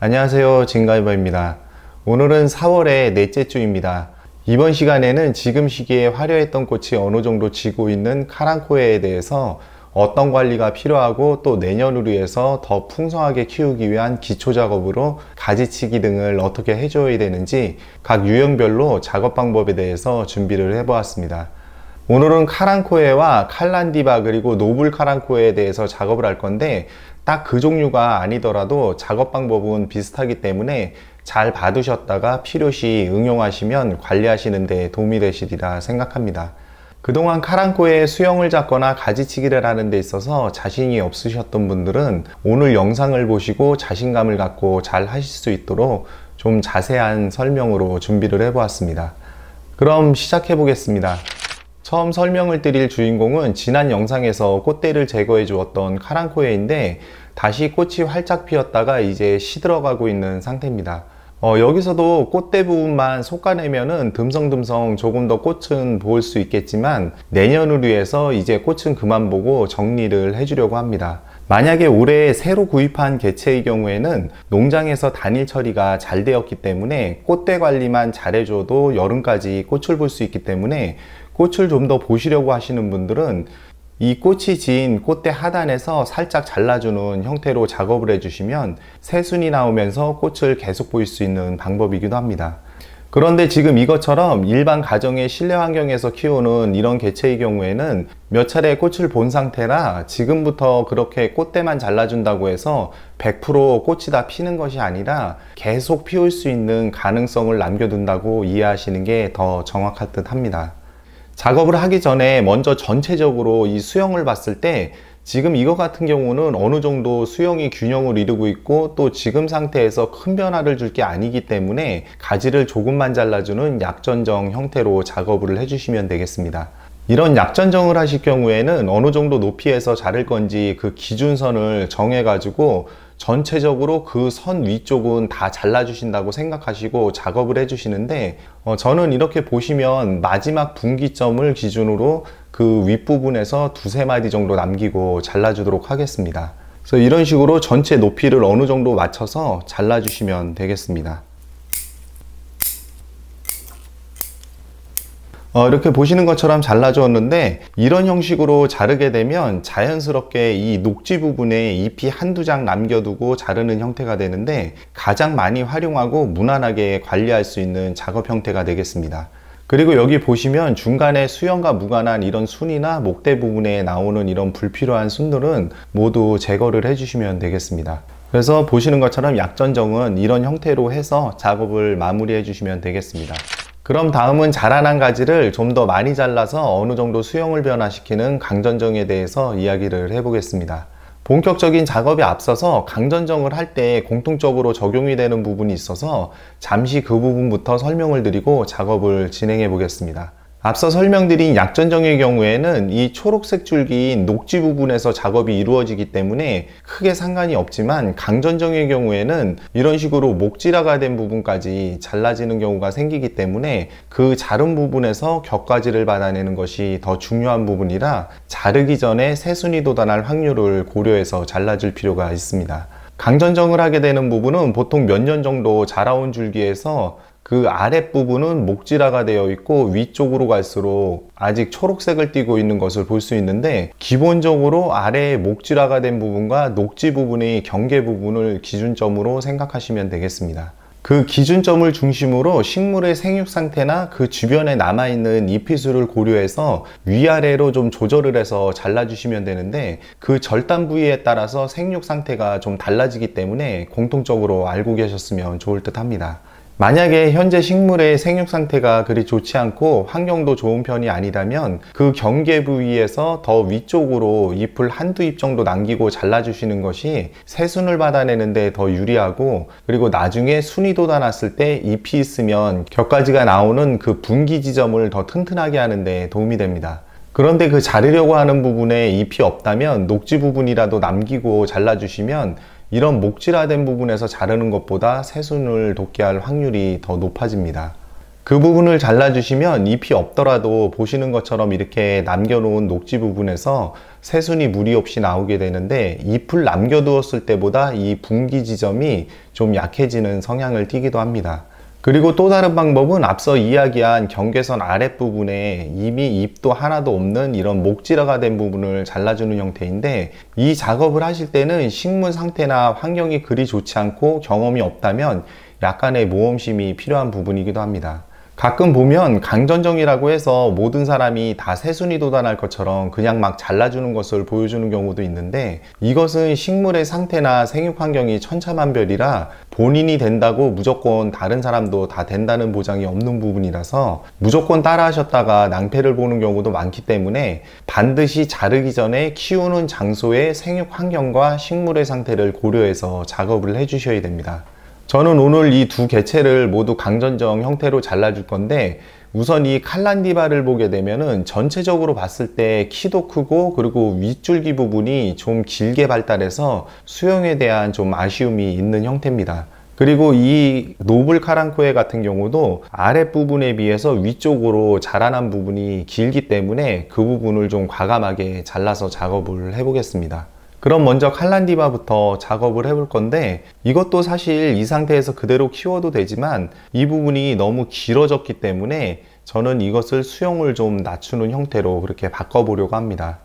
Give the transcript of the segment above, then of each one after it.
안녕하세요, 진가이버입니다. 오늘은 4월의 넷째 주입니다. 이번 시간에는 지금 시기에 화려했던 꽃이 어느 정도 지고 있는 카랑코에에 대해서 어떤 관리가 필요하고 또 내년을 위해서 더 풍성하게 키우기 위한 기초 작업으로 가지치기 등을 어떻게 해줘야 되는지 각 유형별로 작업 방법에 대해서 준비를 해보았습니다. 오늘은 카랑코에와 칼란디바 그리고 노블 카랑코에에 대해서 작업을 할 건데 딱 그 종류가 아니더라도 작업 방법은 비슷하기 때문에 잘 봐두셨다가 필요시 응용하시면 관리하시는 데 도움이 되시리라 생각합니다. 그동안 카랑코에 수영을 잡거나 가지치기를 하는 데 있어서 자신이 없으셨던 분들은 오늘 영상을 보시고 자신감을 갖고 잘 하실 수 있도록 좀 자세한 설명으로 준비를 해보았습니다. 그럼 시작해 보겠습니다. 처음 설명을 드릴 주인공은 지난 영상에서 꽃대를 제거해 주었던 카랑코에인데 다시 꽃이 활짝 피었다가 이제 시들어가고 있는 상태입니다. 여기서도 꽃대 부분만 솎아내면은 듬성듬성 조금 더 꽃은 보일 수 있겠지만 내년을 위해서 이제 꽃은 그만 보고 정리를 해주려고 합니다. 만약에 올해 새로 구입한 개체의 경우에는 농장에서 단일 처리가 잘 되었기 때문에 꽃대 관리만 잘해줘도 여름까지 꽃을 볼 수 있기 때문에 꽃을 좀 더 보시려고 하시는 분들은 이 꽃이 진 꽃대 하단에서 살짝 잘라주는 형태로 작업을 해주시면 새순이 나오면서 꽃을 계속 보일 수 있는 방법이기도 합니다. 그런데 지금 이것처럼 일반 가정의 실내 환경에서 키우는 이런 개체의 경우에는 몇 차례 꽃을 본 상태라 지금부터 그렇게 꽃대만 잘라준다고 해서 100% 꽃이 다 피는 것이 아니라 계속 피울 수 있는 가능성을 남겨둔다고 이해하시는 게 더 정확할 듯 합니다. 작업을 하기 전에 먼저 전체적으로 이 수영을 봤을 때 지금 이거 같은 경우는 어느 정도 수영이 균형을 이루고 있고 또 지금 상태에서 큰 변화를 줄 게 아니기 때문에 가지를 조금만 잘라주는 약전정 형태로 작업을 해주시면 되겠습니다. 이런 약전정을 하실 경우에는 어느 정도 높이에서 자를 건지 그 기준선을 정해 가지고 전체적으로 그 선 위쪽은 다 잘라주신다고 생각하시고 작업을 해주시는데 저는 이렇게 보시면 마지막 분기점을 기준으로 그 윗부분에서 두세 마디 정도 남기고 잘라주도록 하겠습니다. 그래서 이런 식으로 전체 높이를 어느 정도 맞춰서 잘라주시면 되겠습니다. 이렇게 보시는 것처럼 잘라주었는데 이런 형식으로 자르게 되면 자연스럽게 이 녹지 부분에 잎이 한두 장 남겨두고 자르는 형태가 되는데 가장 많이 활용하고 무난하게 관리할 수 있는 작업 형태가 되겠습니다. 그리고 여기 보시면 중간에 수영과 무관한 이런 순이나 목대 부분에 나오는 이런 불필요한 순들은 모두 제거를 해주시면 되겠습니다. 그래서 보시는 것처럼 약전정은 이런 형태로 해서 작업을 마무리해 주시면 되겠습니다. 그럼 다음은 자라난 가지를 좀 더 많이 잘라서 어느 정도 수영을 변화시키는 강전정에 대해서 이야기를 해보겠습니다. 본격적인 작업에 앞서서 강전정을 할 때 공통적으로 적용이 되는 부분이 있어서 잠시 그 부분부터 설명을 드리고 작업을 진행해 보겠습니다. 앞서 설명드린 약전정의 경우에는 이 초록색 줄기인 녹지 부분에서 작업이 이루어지기 때문에 크게 상관이 없지만 강전정의 경우에는 이런 식으로 목질화가 된 부분까지 잘라지는 경우가 생기기 때문에 그 자른 부분에서 격가지를 받아내는 것이 더 중요한 부분이라 자르기 전에 새순이 돋아날 확률을 고려해서 잘라줄 필요가 있습니다. 강전정을 하게 되는 부분은 보통 몇 년 정도 자라온 줄기에서 그 아랫부분은 목질화가 되어 있고 위쪽으로 갈수록 아직 초록색을 띠고 있는 것을 볼 수 있는데 기본적으로 아래에 목질화가 된 부분과 녹지 부분의 경계 부분을 기준점으로 생각하시면 되겠습니다. 그 기준점을 중심으로 식물의 생육 상태나 그 주변에 남아있는 잎이수를 고려해서 위아래로 좀 조절을 해서 잘라주시면 되는데 그 절단 부위에 따라서 생육 상태가 좀 달라지기 때문에 공통적으로 알고 계셨으면 좋을 듯 합니다. 만약에 현재 식물의 생육 상태가 그리 좋지 않고 환경도 좋은 편이 아니라면 그 경계 부위에서 더 위쪽으로 잎을 한두 잎 정도 남기고 잘라주시는 것이 새순을 받아내는 데 더 유리하고 그리고 나중에 순이 돋아났을 때 잎이 있으면 격가지가 나오는 그 분기 지점을 더 튼튼하게 하는 데 도움이 됩니다. 그런데 그 자르려고 하는 부분에 잎이 없다면 녹지 부분이라도 남기고 잘라주시면 이런 목질화된 부분에서 자르는 것보다 새순을 돋게 할 확률이 더 높아집니다. 그 부분을 잘라주시면 잎이 없더라도 보시는 것처럼 이렇게 남겨놓은 녹지 부분에서 새순이 무리 없이 나오게 되는데, 잎을 남겨두었을 때보다 이 분기 지점이 좀 약해지는 성향을 띠기도 합니다. 그리고 또 다른 방법은 앞서 이야기한 경계선 아랫부분에 이미 잎도 하나도 없는 이런 목질화가 된 부분을 잘라주는 형태인데, 이 작업을 하실 때는 식물 상태나 환경이 그리 좋지 않고 경험이 없다면 약간의 모험심이 필요한 부분이기도 합니다. 가끔 보면 강전정이라고 해서 모든 사람이 다 새순이 돋아날 것처럼 그냥 막 잘라주는 것을 보여주는 경우도 있는데, 이것은 식물의 상태나 생육 환경이 천차만별이라 본인이 된다고 무조건 다른 사람도 다 된다는 보장이 없는 부분이라서 무조건 따라 하셨다가 낭패를 보는 경우도 많기 때문에 반드시 자르기 전에 키우는 장소의 생육 환경과 식물의 상태를 고려해서 작업을 해 주셔야 됩니다. 저는 오늘 이 두 개체를 모두 강전정 형태로 잘라줄 건데, 우선 이 칼란디바를 보게 되면은 전체적으로 봤을 때 키도 크고 그리고 윗줄기 부분이 좀 길게 발달해서 수영에 대한 좀 아쉬움이 있는 형태입니다. 그리고 이 노블 카랑코에 같은 경우도 아랫부분에 비해서 위쪽으로 자라난 부분이 길기 때문에 그 부분을 좀 과감하게 잘라서 작업을 해 보겠습니다. 그럼 먼저 칼란디바부터 작업을 해볼 건데, 이것도 사실 이 상태에서 그대로 키워도 되지만 이 부분이 너무 길어졌기 때문에 저는 이것을 수영을 좀 낮추는 형태로 그렇게 바꿔보려고 합니다.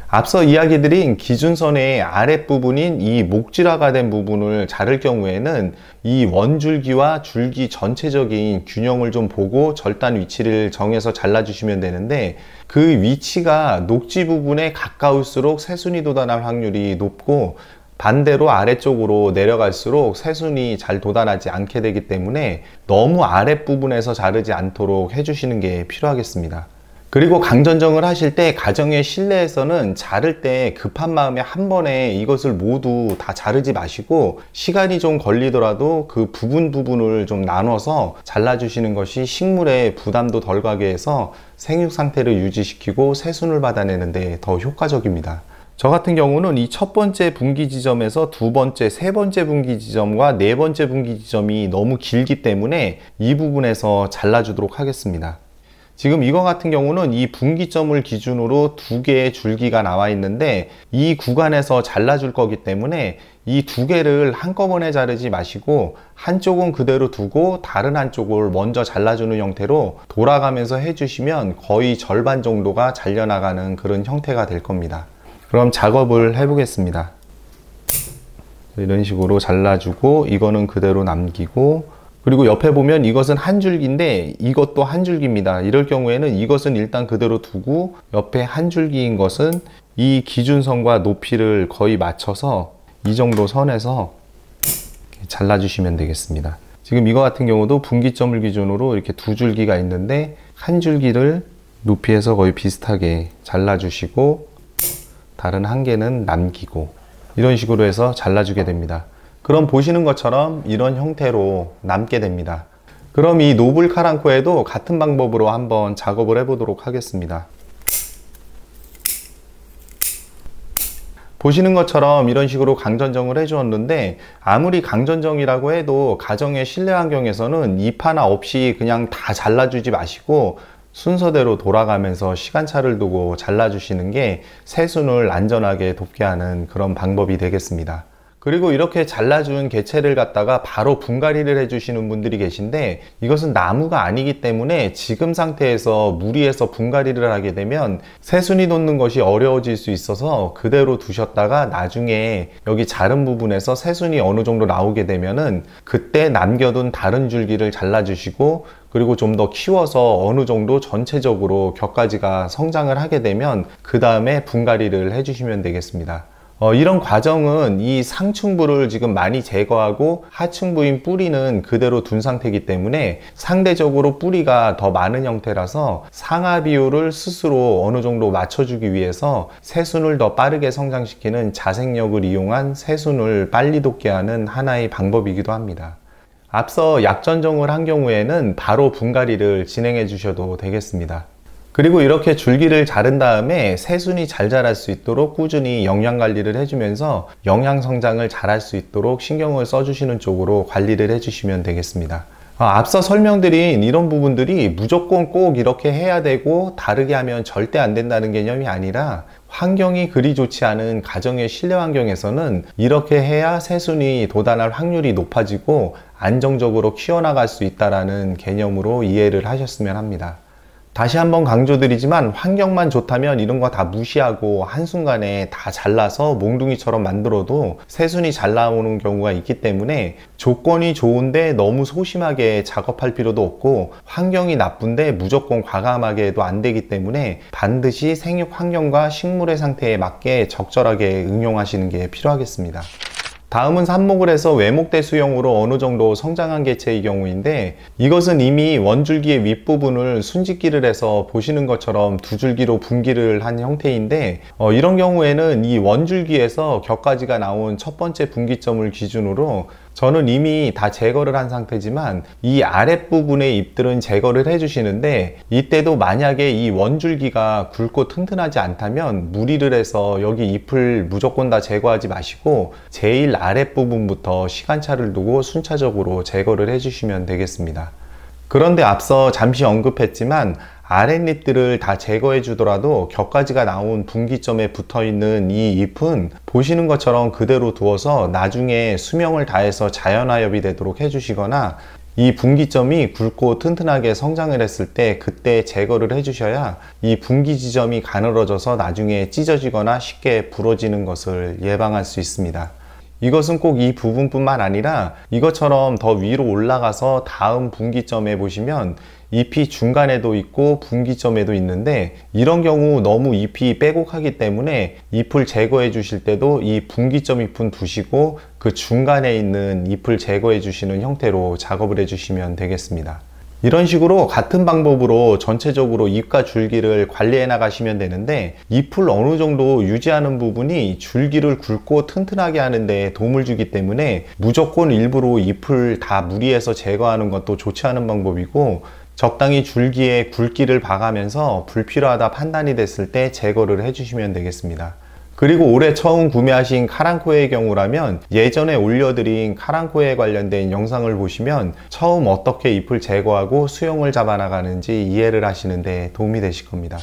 앞서 이야기드린 기준선의 아랫부분인 이 목질화가 된 부분을 자를 경우에는 이 원줄기와 줄기 전체적인 균형을 좀 보고 절단 위치를 정해서 잘라주시면 되는데, 그 위치가 녹지 부분에 가까울수록 새순이 돋아날 확률이 높고, 반대로 아래쪽으로 내려갈수록 새순이 잘 돋아나지 않게 되기 때문에 너무 아랫부분에서 자르지 않도록 해주시는 게 필요하겠습니다. 그리고 강전정을 하실 때 가정의 실내에서는 자를 때 급한 마음에 한 번에 이것을 모두 다 자르지 마시고, 시간이 좀 걸리더라도 그 부분을 좀 나눠서 잘라주시는 것이 식물에 부담도 덜 가게 해서 생육 상태를 유지시키고 새순을 받아내는 데 더 효과적입니다. 저 같은 경우는 이 첫 번째 분기 지점에서 두 번째, 세 번째 분기 지점과 네 번째 분기 지점이 너무 길기 때문에 이 부분에서 잘라주도록 하겠습니다. 지금 이거 같은 경우는 이 분기점을 기준으로 두 개의 줄기가 나와 있는데, 이 구간에서 잘라줄 거기 때문에 이 두 개를 한꺼번에 자르지 마시고 한쪽은 그대로 두고 다른 한쪽을 먼저 잘라주는 형태로 돌아가면서 해주시면 거의 절반 정도가 잘려나가는 그런 형태가 될 겁니다. 그럼 작업을 해보겠습니다. 이런 식으로 잘라주고 이거는 그대로 남기고, 그리고 옆에 보면 이것은 한 줄기인데 이것도 한 줄기입니다. 이럴 경우에는 이것은 일단 그대로 두고 옆에 한 줄기인 것은 이 기준선과 높이를 거의 맞춰서 이 정도 선에서 잘라주시면 되겠습니다. 지금 이거 같은 경우도 분기점을 기준으로 이렇게 두 줄기가 있는데 한 줄기를 높이에서 거의 비슷하게 잘라주시고 다른 한 개는 남기고, 이런 식으로 해서 잘라주게 됩니다. 그럼 보시는 것처럼 이런 형태로 남게 됩니다. 그럼 이 노블 카랑코에도 같은 방법으로 한번 작업을 해보도록 하겠습니다. 보시는 것처럼 이런 식으로 강전정을 해주었는데, 아무리 강전정이라고 해도 가정의 실내 환경에서는 잎 하나 없이 그냥 다 잘라주지 마시고 순서대로 돌아가면서 시간차를 두고 잘라주시는 게 새순을 안전하게 돕게 하는 그런 방법이 되겠습니다. 그리고 이렇게 잘라준 개체를 갖다가 바로 분갈이를 해주시는 분들이 계신데, 이것은 나무가 아니기 때문에 지금 상태에서 무리해서 분갈이를 하게 되면 새순이 돋는 것이 어려워질 수 있어서 그대로 두셨다가 나중에 여기 자른 부분에서 새순이 어느 정도 나오게 되면은 그때 남겨둔 다른 줄기를 잘라주시고, 그리고 좀 더 키워서 어느 정도 전체적으로 격가지가 성장을 하게 되면 그 다음에 분갈이를 해주시면 되겠습니다. 이런 과정은 이 상층부를 지금 많이 제거하고 하층부인 뿌리는 그대로 둔 상태이기 때문에 상대적으로 뿌리가 더 많은 형태라서 상하 비율을 스스로 어느 정도 맞춰주기 위해서 새순을 더 빠르게 성장시키는 자생력을 이용한 새순을 빨리 돋게 하는 하나의 방법이기도 합니다. 앞서 약전정을 한 경우에는 바로 분갈이를 진행해 주셔도 되겠습니다. 그리고 이렇게 줄기를 자른 다음에 새순이 잘 자랄 수 있도록 꾸준히 영양 관리를 해주면서 영양 성장을 잘 할 수 있도록 신경을 써주시는 쪽으로 관리를 해주시면 되겠습니다. 앞서 설명드린 이런 부분들이 무조건 꼭 이렇게 해야 되고 다르게 하면 절대 안 된다는 개념이 아니라 환경이 그리 좋지 않은 가정의 실내 환경에서는 이렇게 해야 새순이 돋아날 확률이 높아지고 안정적으로 키워나갈 수 있다는 개념으로 이해를 하셨으면 합니다. 다시 한번 강조드리지만 환경만 좋다면 이런 거 다 무시하고 한순간에 다 잘라서 몽둥이처럼 만들어도 새순이 잘 나오는 경우가 있기 때문에 조건이 좋은데 너무 소심하게 작업할 필요도 없고 환경이 나쁜데 무조건 과감하게 해도 안 되기 때문에 반드시 생육 환경과 식물의 상태에 맞게 적절하게 응용하시는 게 필요하겠습니다. 다음은 삽목을 해서 외목대 수형으로 어느 정도 성장한 개체의 경우인데, 이것은 이미 원줄기의 윗부분을 순짓기를 해서 보시는 것처럼 두 줄기로 분기를 한 형태인데, 이런 경우에는 이 원줄기에서 격가지가 나온 첫 번째 분기점을 기준으로 저는 이미 다 제거를 한 상태지만 이 아랫부분의 잎들은 제거를 해주시는데, 이때도 만약에 이 원줄기가 굵고 튼튼하지 않다면 무리를 해서 여기 잎을 무조건 다 제거하지 마시고 제일 아랫부분부터 시간차를 두고 순차적으로 제거를 해주시면 되겠습니다. 그런데 앞서 잠시 언급했지만 아랫잎들을 다 제거해 주더라도 격가지가 나온 분기점에 붙어 있는 이 잎은 보시는 것처럼 그대로 두어서 나중에 수명을 다해서 자연화엽이 되도록 해주시거나 이 분기점이 굵고 튼튼하게 성장을 했을 때 그때 제거를 해주셔야 이 분기 지점이 가늘어져서 나중에 찢어지거나 쉽게 부러지는 것을 예방할 수 있습니다. 이것은 꼭 이 부분뿐만 아니라 이것처럼 더 위로 올라가서 다음 분기점에 보시면 잎이 중간에도 있고 분기점에도 있는데, 이런 경우 너무 잎이 빼곡하기 때문에 잎을 제거해 주실 때도 이 분기점 잎은 두시고 그 중간에 있는 잎을 제거해 주시는 형태로 작업을 해 주시면 되겠습니다. 이런 식으로 같은 방법으로 전체적으로 잎과 줄기를 관리해 나가시면 되는데, 잎을 어느 정도 유지하는 부분이 줄기를 굵고 튼튼하게 하는데 도움을 주기 때문에 무조건 일부러 잎을 다 무리해서 제거하는 것도 좋지 않은 방법이고, 적당히 줄기에 굵기를 봐가면서 불필요하다 판단이 됐을 때 제거를 해주시면 되겠습니다. 그리고 올해 처음 구매하신 카랑코에의 경우라면 예전에 올려드린 카랑코에 관련된 영상을 보시면 처음 어떻게 잎을 제거하고 수용을 잡아나가는지 이해를 하시는 데 도움이 되실 겁니다.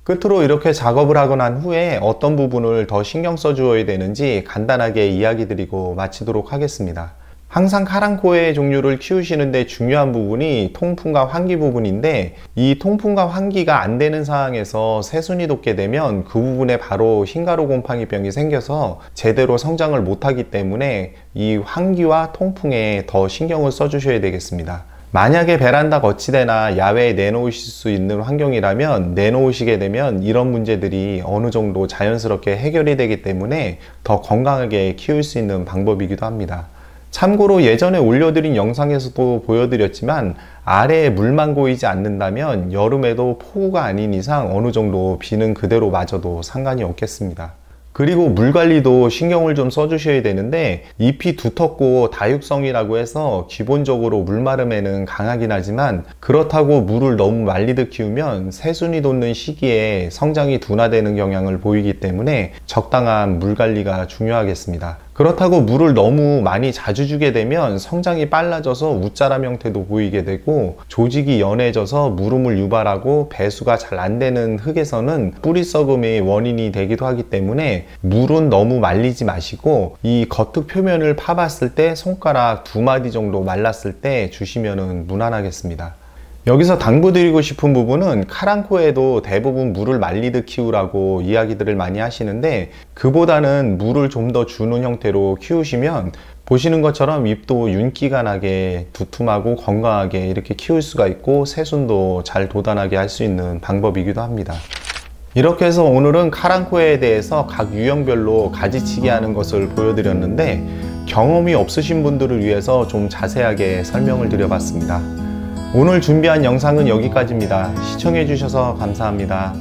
끝으로 이렇게 작업을 하고 난 후에 어떤 부분을 더 신경 써 주어야 되는지 간단하게 이야기 드리고 마치도록 하겠습니다. 항상 카랑코에 종류를 키우시는데 중요한 부분이 통풍과 환기 부분인데, 이 통풍과 환기가 안 되는 상황에서 새순이 돋게 되면 그 부분에 바로 흰가루 곰팡이병이 생겨서 제대로 성장을 못하기 때문에 이 환기와 통풍에 더 신경을 써 주셔야 되겠습니다. 만약에 베란다 거치대나 야외에 내놓으실 수 있는 환경이라면 내놓으시게 되면 이런 문제들이 어느 정도 자연스럽게 해결이 되기 때문에 더 건강하게 키울 수 있는 방법이기도 합니다. 참고로 예전에 올려드린 영상에서도 보여드렸지만 아래에 물만 고이지 않는다면 여름에도 폭우가 아닌 이상 어느 정도 비는 그대로 맞아도 상관이 없겠습니다. 그리고 물 관리도 신경을 좀 써주셔야 되는데, 잎이 두텁고 다육성이라고 해서 기본적으로 물마름에는 강하긴 하지만 그렇다고 물을 너무 말리듯 키우면 새순이 돋는 시기에 성장이 둔화되는 경향을 보이기 때문에 적당한 물 관리가 중요하겠습니다. 그렇다고 물을 너무 많이 자주 주게 되면 성장이 빨라져서 웃자람 형태도 보이게 되고 조직이 연해져서 물음을 유발하고 배수가 잘 안 되는 흙에서는 뿌리 썩음의 원인이 되기도 하기 때문에 물은 너무 말리지 마시고 이 겉흙 표면을 파봤을 때 손가락 2마디 정도 말랐을 때 주시면 무난하겠습니다. 여기서 당부드리고 싶은 부분은 카랑코에도 대부분 물을 말리듯 키우라고 이야기들을 많이 하시는데, 그보다는 물을 좀 더 주는 형태로 키우시면 보시는 것처럼 잎도 윤기가 나게 두툼하고 건강하게 이렇게 키울 수가 있고 새순도 잘 돋아나게 할 수 있는 방법이기도 합니다. 이렇게 해서 오늘은 카랑코에에 대해서 각 유형별로 가지치기 하는 것을 보여드렸는데, 경험이 없으신 분들을 위해서 좀 자세하게 설명을 드려봤습니다. 오늘 준비한 영상은 여기까지입니다. 시청해 주셔서 감사합니다.